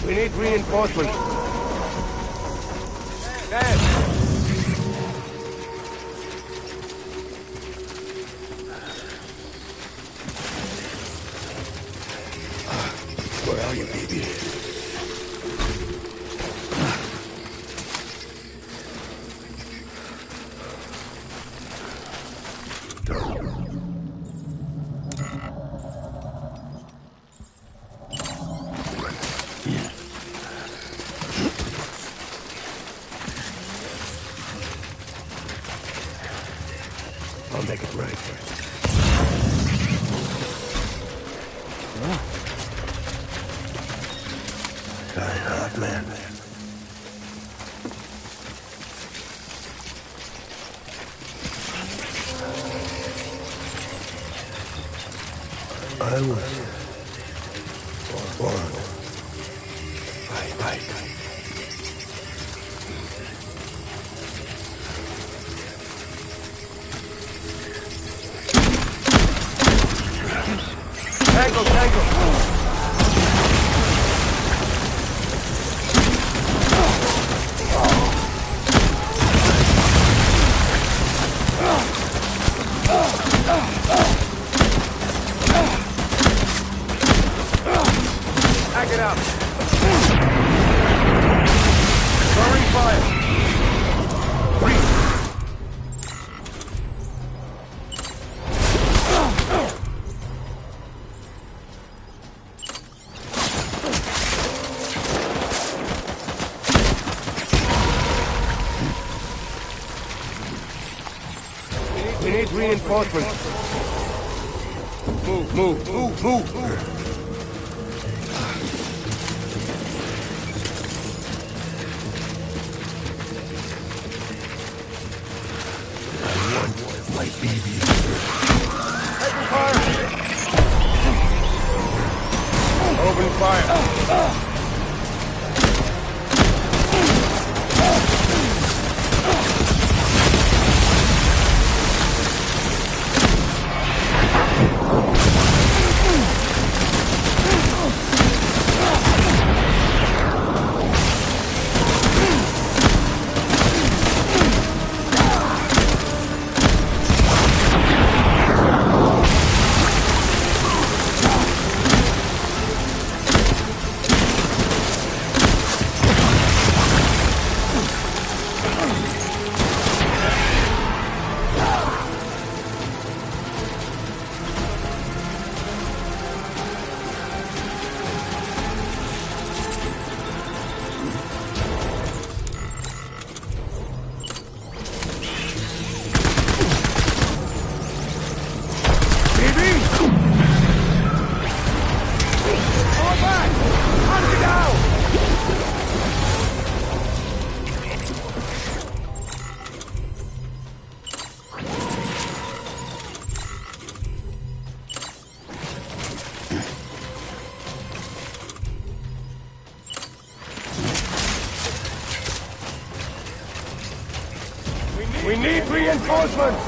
We need reinforcements. Dad! Where are you, baby? I'll make it right. Hot man. I was born. Right. Tango! Back it up. Throwing fire. We need reinforcements. Move. My baby. Open fire. We need reinforcements!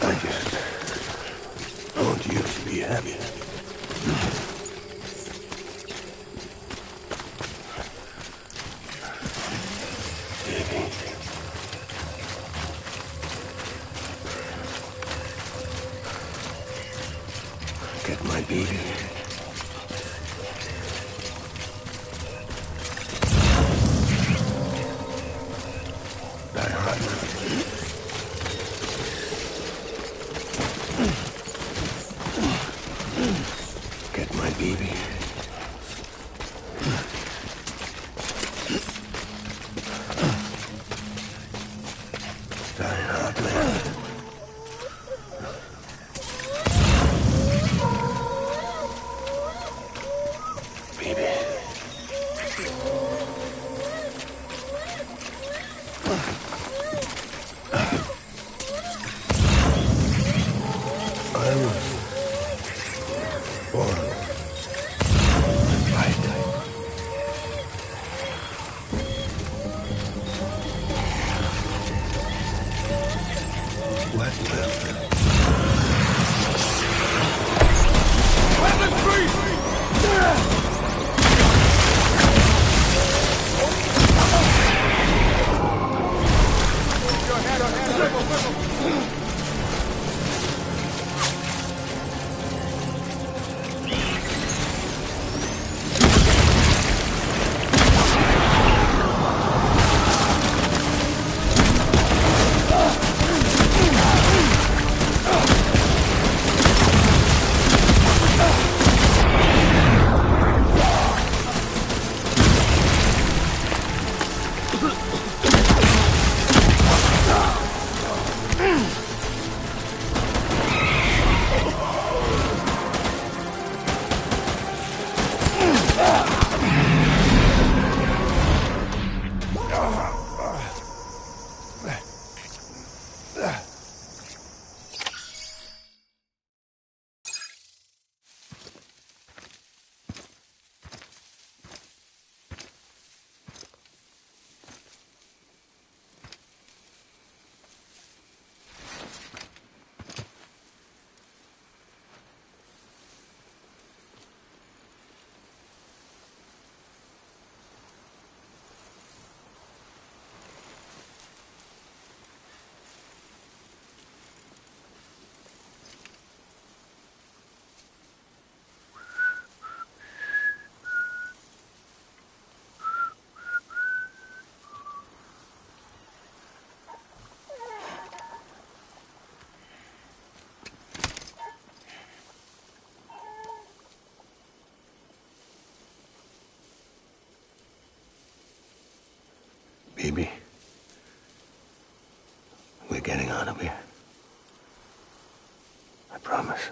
I just want you to be happy. Baby. Get my baby. baby. We're getting out of here. I promise.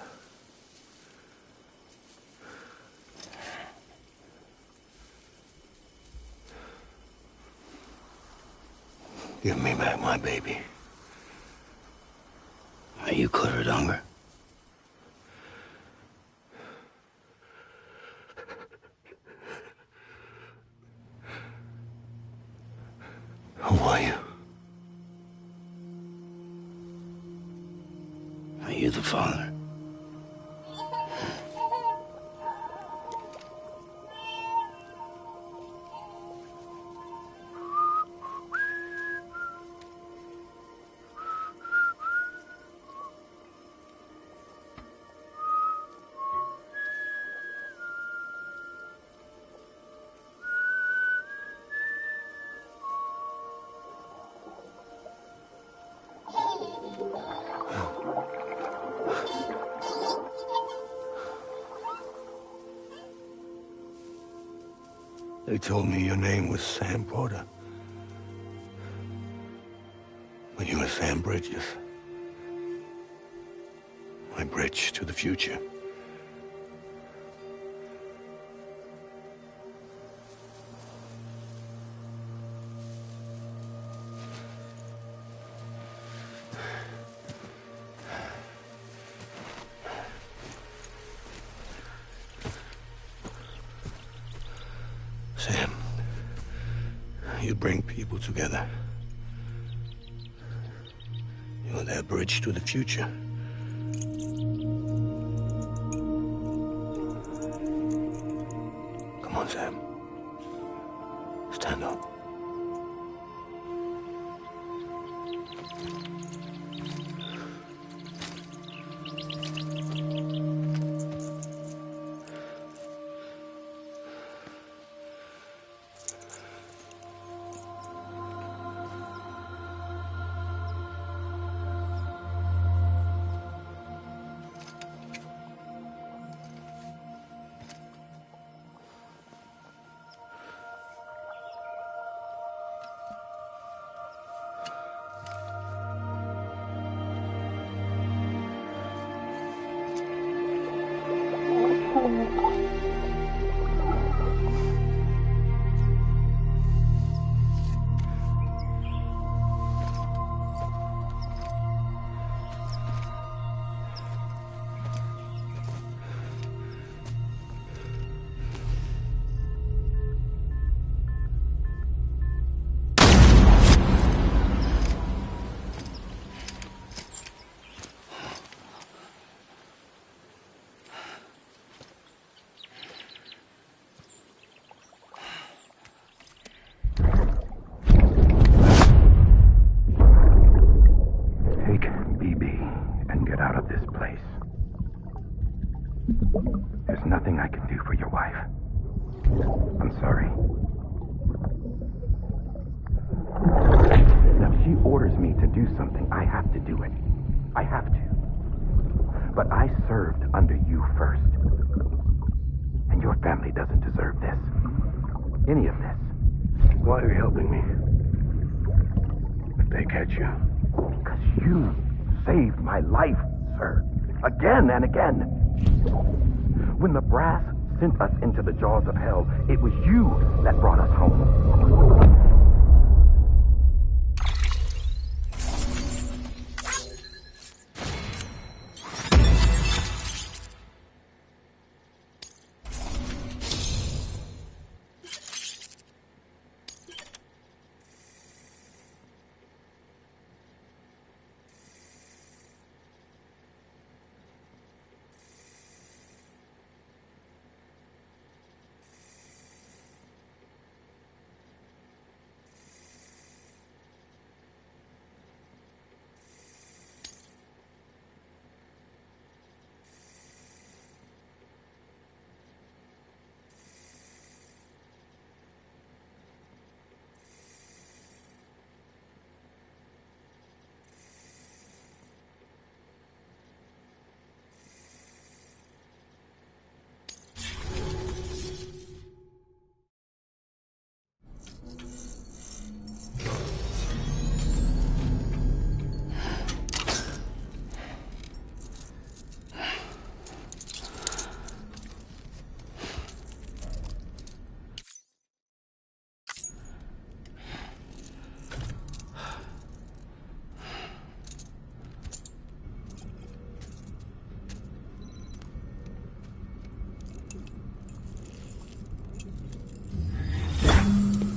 Give me back my baby. Are you clear of hunger? Who are you? Are you the father? They told me your name was Sam Porter. But you were Sam Bridges. My bridge to the future. Sam, you bring people together. You're their bridge to the future. Come on, Sam. Stand up. There's nothing I can do for your wife. I'm sorry. Now, if she orders me to do something, I have to do it. I have to. But I served under you first. And your family doesn't deserve this. Any of this. Why are you helping me? If they catch you. Because you saved my life, sir. Again and again. When the brass sent us into the jaws of hell, it was you that brought us home.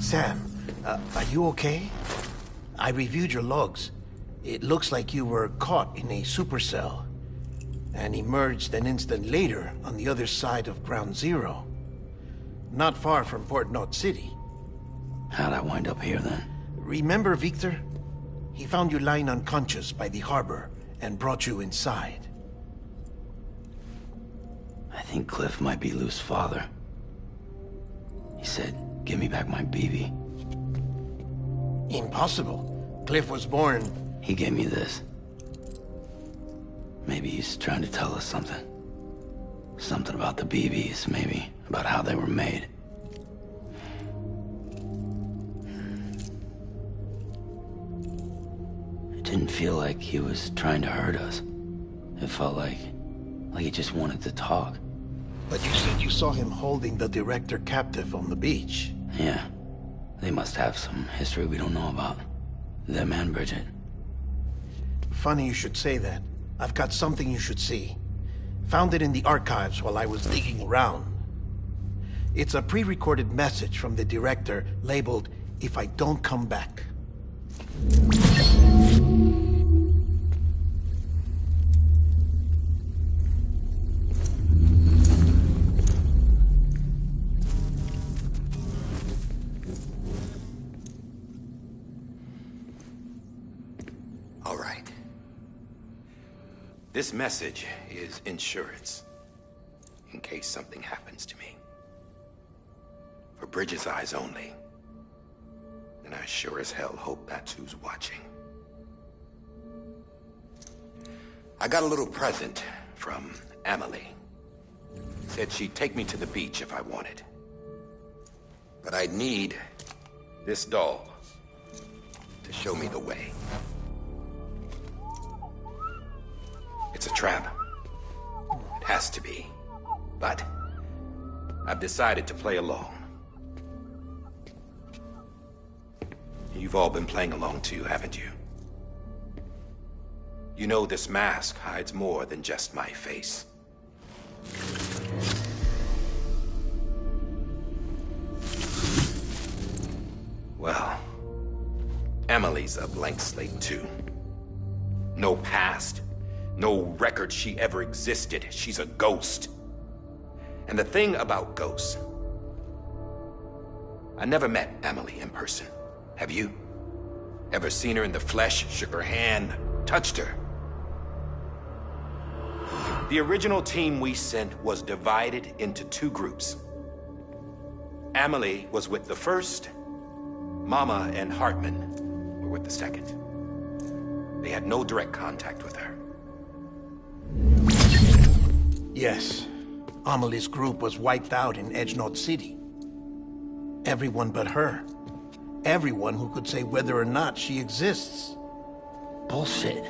Sam, are you okay? I reviewed your logs. It looks like you were caught in a supercell and emerged an instant later on the other side of Ground Zero. Not far from Port Knot City. How'd I wind up here then? Remember Victor? He found you lying unconscious by the harbor and brought you inside. I think Cliff might be Lou's father. He said, give me back my BB. Impossible. Cliff was born... He gave me this. Maybe he's trying to tell us something. Something about the BBs, maybe. About how they were made. It didn't feel like he was trying to hurt us. It felt like he just wanted to talk. But you said you saw him holding the director captive on the beach. Yeah. They must have some history we don't know about. Them and Bridget. Funny you should say that. I've got something you should see. Found it in the archives while I was digging around. It's a pre-recorded message from the director labeled, "If I don't come back." All right. This message is insurance, in case something happens to me. For Bridget's eyes only. And I sure as hell hope that's who's watching. I got a little present from Emily. Said she'd take me to the beach if I wanted. But I'd need this doll to show me the way. It's a trap. It has to be. But I've decided to play along. You've all been playing along too, haven't you? You know this mask hides more than just my face. Well, Emily's a blank slate too. No past. No record she ever existed. She's a ghost. And the thing about ghosts... I never met Emily in person. Have you? Ever seen her in the flesh, shook her hand, touched her? The original team we sent was divided into two groups. Emily was with the first. Mama and Hartman were with the second. They had no direct contact with her. Yes. Amelie's group was wiped out in Edge Knot City. Everyone but her. Everyone who could say whether or not she exists. Bullshit.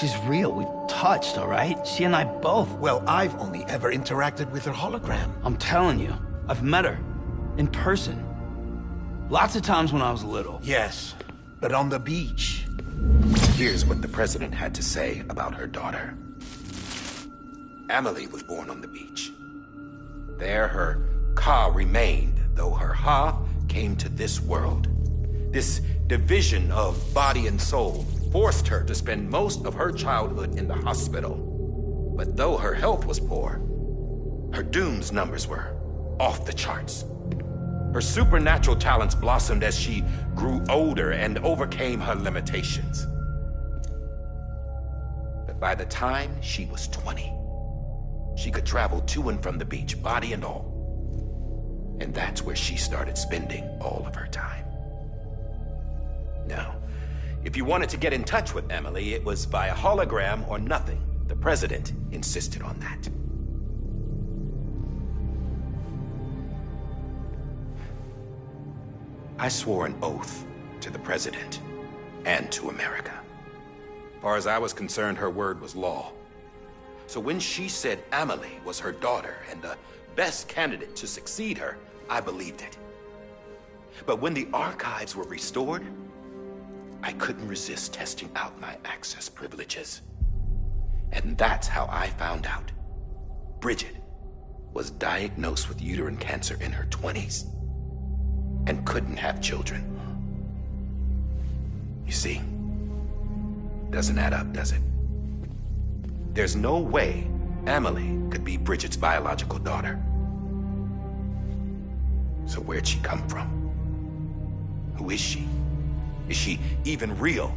She's real. We touched, all right? She and I both. Well, I've only ever interacted with her hologram. I'm telling you, I've met her. In person. Lots of times when I was little. Yes, but on the beach. Here's what the president had to say about her daughter. Emily was born on the beach. There her Ka remained, though her Ha came to this world. This division of body and soul forced her to spend most of her childhood in the hospital. But though her health was poor, her Doom's numbers were off the charts. Her supernatural talents blossomed as she grew older and overcame her limitations. But by the time she was 20, she could travel to and from the beach, body and all. And that's where she started spending all of her time. Now, if you wanted to get in touch with Emily, it was via hologram or nothing. The president insisted on that. I swore an oath to the president and to America. As far as I was concerned, her word was law. So when she said Emily was her daughter and the best candidate to succeed her, I believed it. But when the archives were restored, I couldn't resist testing out my access privileges. And that's how I found out Bridget was diagnosed with uterine cancer in her 20s. and couldn't have children. You see, doesn't add up, does it? There's no way Amelie could be Bridget's biological daughter. So where'd she come from? Who is she? Is she even real?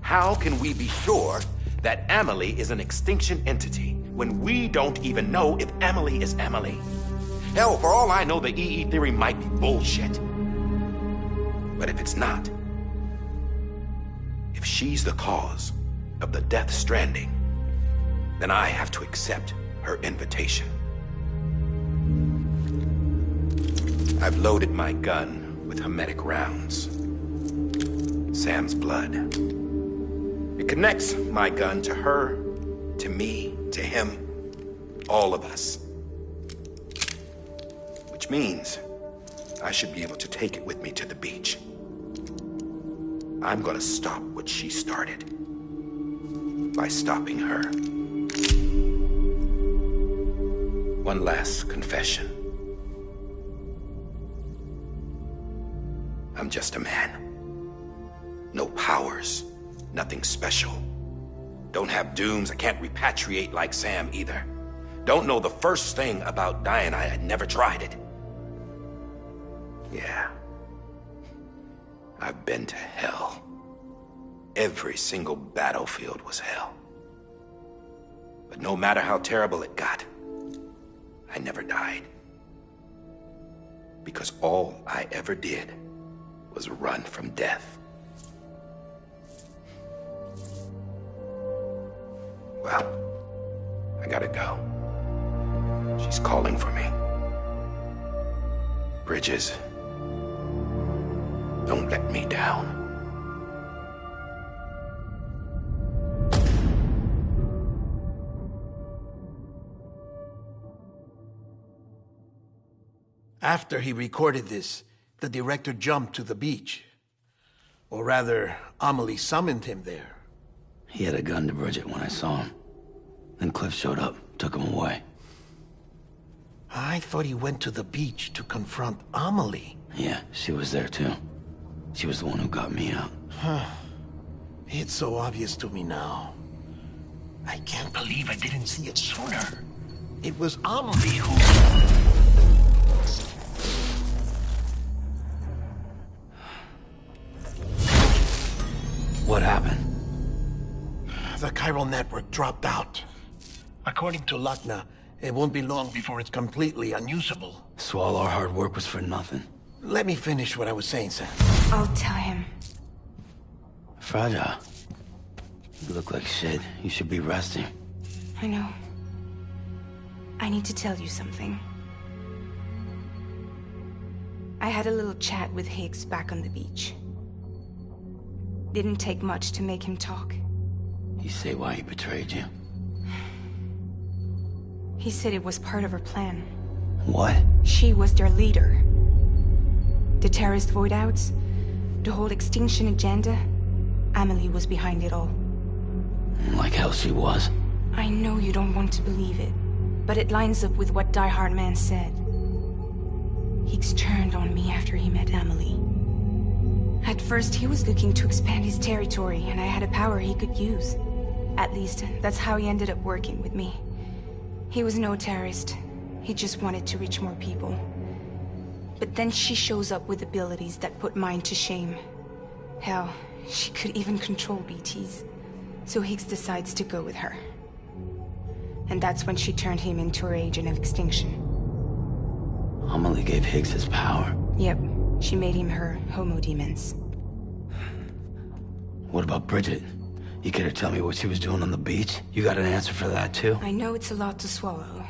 How can we be sure that Amelie is an extinction entity when we don't even know if Amelie is Amelie? Hell, for all I know, the EE theory might be bullshit. But if it's not, if she's the cause of the DeathStranding, then I have to accept her invitation. I've loaded my gun with hermetic rounds. Sam's blood. It connects my gun to her, to me, to him, all of us. Which means I should be able to take it with me to the beach. I'm gonna stop what she started by stopping her. One last confession. I'm just a man. No powers, nothing special. Don't have dooms, I can't repatriate like Sam either. Don't know the first thing about dying, I had never tried it. Yeah. I've been to hell. Every single battlefield was hell. But no matter how terrible it got, I never died. Because all I ever did was run from death. Well, I gotta go. She's calling for me. Bridges, don't let me down. After he recorded this, the director jumped to the beach. Or rather, Amelie summoned him there. He had a gun to Bridget when I saw him. Then Cliff showed up, took him away. I thought he went to the beach to confront Amelie. Yeah, she was there too. She was the one who got me out. It's so obvious to me now. I can't believe I didn't see it sooner. It was Amelie who... What happened? The chiral network dropped out. According to Lakna, it won't be long before it's completely unusable. So all our hard work was for nothing. Let me finish what I was saying, Sam. I'll tell him. Fragile. You look like shit. You should be resting. I know. I need to tell you something. I had a little chat with Higgs back on the beach. Didn't take much to make him talk. You say why he betrayed you? He said it was part of her plan. What? She was their leader. The terrorist voidouts, the whole extinction agenda, Amelie was behind it all. Like hell she was. I know you don't want to believe it, but it lines up with what Die Hard Man said. Higgs turned on me after he met Amelie. At first, he was looking to expand his territory, and I had a power he could use. At least, that's how he ended up working with me. He was no terrorist. He just wanted to reach more people. But then she shows up with abilities that put mine to shame. Hell, she could even control BTs. So Higgs decides to go with her. And that's when she turned him into her agent of extinction. Amelie gave Higgs his power. Yep, she made him her Homo Demens. What about Bridget? You care to tell me what she was doing on the beach? You got an answer for that too? I know it's a lot to swallow.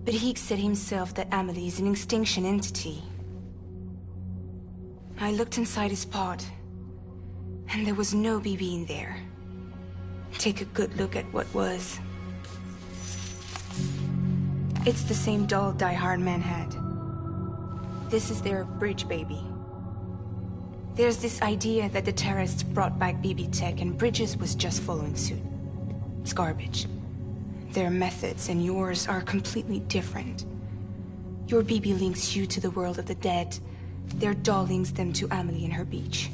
But Higgs said himself that Amelie is an extinction entity. I looked inside his pod, and there was no BB in there. Take a good look at what was. It's the same doll Die Hard Man had. This is their bridge baby. There's this idea that the terrorists brought back BB tech and Bridges was just following suit. It's garbage. Their methods and yours are completely different. Your BB links you to the world of the dead, Their doll links them to Amelie and her beach.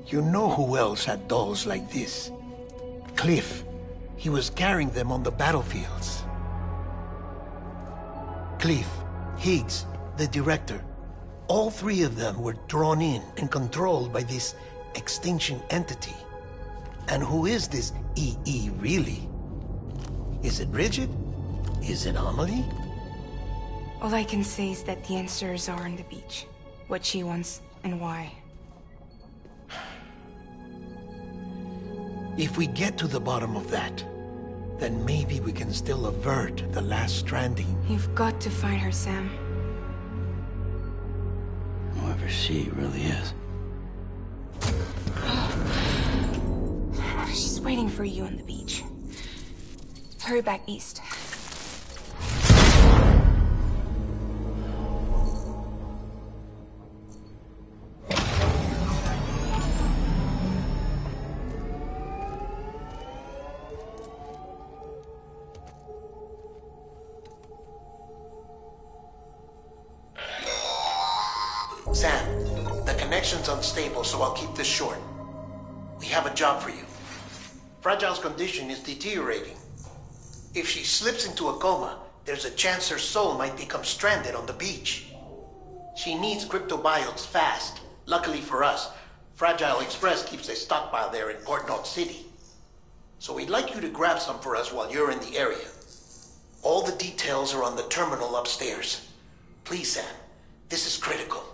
You know who else had dolls like this? Cliff. He was carrying them on the battlefields. Cliff, Higgs, the director. All three of them were drawn in and controlled by this extinction entity. And who is this EE really? Is it Bridget? Is it Amelie? All I can say is that the answers are on the beach. What she wants and why. If we get to the bottom of that, then maybe we can still avert the last stranding. You've got to find her, Sam. Whoever she really is. She's waiting for you on the beach. Hurry back east. Sam, the connection's unstable, so I'll keep this short. We have a job for you. Fragile's condition is deteriorating. If she slips into a coma, there's a chance her soul might become stranded on the beach. She needs cryptobiotes fast. Luckily for us, Fragile Express keeps a stockpile there in Port North City. So we'd like you to grab some for us while you're in the area. All the details are on the terminal upstairs. Please, Sam, this is critical.